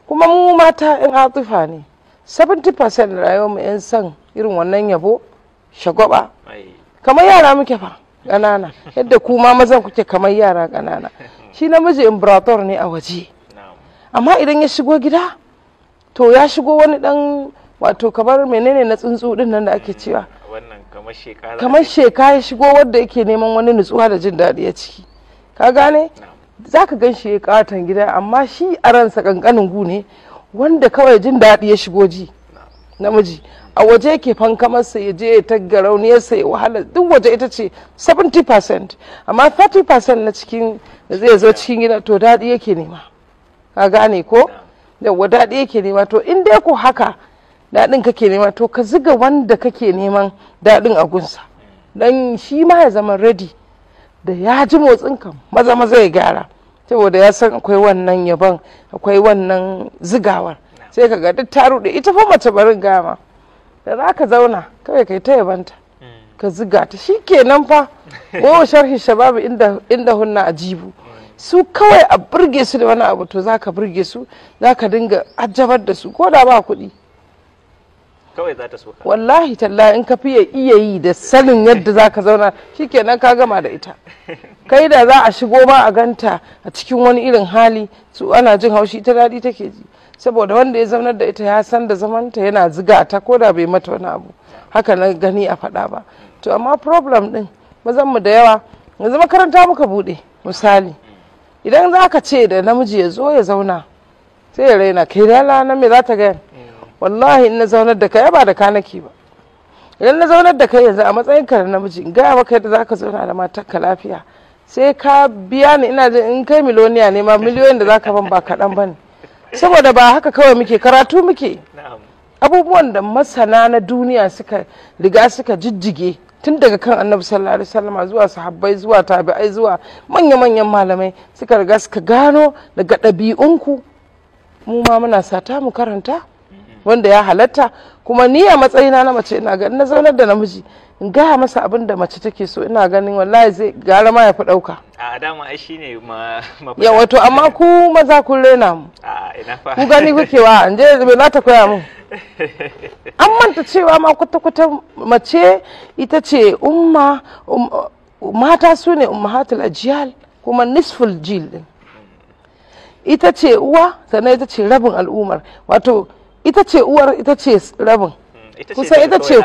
kuma mu mata yan atifa ne 70% rayuwar mu yan san irin wannan yabo shagwaba kamar yara muke fa ƙanana yadda kuma mazan kuke kamar yara ƙanana shi namiji imperator ne a waje amma idan ya shigo gida to ya shigo wani dan wato kamar menene na tsuntsu din nan da ake cewa wannan kamar sheka ya shigo wanda yake neman wani nutsuwa da jin daɗi a ciki ka gane za ka gan shi ya katon gida amma shi a ransa kankanin gu ne wanda kawai jin daɗi ya shigo ji namiji a waje yake fankamarsa ya je ya tagga rauniyarsa ya wahala duk waje ita ce 70% amma 30% na cikin da zai zo cikin gida to daɗi yake nema ka gane ko yawa daɗi yake nema to in dai ko haka daɗin kake nema to ka ziga wanda kake neman daɗin a gunsa don shi ma ya zama ready da ya ji motsin ka maza maza ya gyara saboda ya san akwai wannan yabon akwai wannan zigawar sai ka ga duk ta ruɗe ita fa mace barin gama da za ka zauna kawai kai ta yabanta ka ziga ta shi kenan fa wa sharhi shababu inda hunna ajibu su kawai a burge su da wani abu to za ka burge su za ka dinga ajabar da su ko da ba kuɗi kawai za ta so wallahi tallahi in ka fiye iya yi da sanin yadda za ka zauna shikenan ka gama da ita kai da za a shigo ma a ganta a cikin wani irin hali su ana jin haushi ta daɗi take ji saboda wanda ya zaunar da ita ya san da zamanta yana ziga ta ko da bai mata wani abu haka na gani a faɗa ba to amma problem din mazan mu da yawa yanzu makaranta muka buɗe misali idan za ka ce da namiji ya zo ya zauna sai ya raina kai da na me za ta gaya wallahi in na zaunar da kai ba da ka nake ba idan na zaunar da kai yanzu a matsayin ka da namiji in gaya maka yadda zaka zauna da matarka lafiya sai ka biya ni ina jin in kai miliyoniya ne ma miliyoyin da zaka ban ba kaɗan bane saboda ba haka kawai muke karatu muke abubuwan da masana na duniya suka riga suka jijjige tun daga kan annabi sallallahu alaihi wasallam zuwa sahabbai zuwa tabi'ai zuwa manya-manyan malamai suka riga suka gano daga ɗabi'unku mu ma muna sata mu karanta wanda ya halatta kuma ni a matsayina na mace ina ganin na zaunar da namiji in gaya masa abin da mace take so ina ganin wallahi zai gara ma ya fi ɗauka a dama ai shine ma ya wato amma ku maza kun rena mu ku gani kuke wa an je me za ta koya mu an manta cewa ma kwata-kwata mace ita ce mata su ne ummahatul ajiyal kuma nisful jil din ita ce uwa sannan ita ce rabin al'ummar wato ita ce uwar ita ce rabin kusa ita ce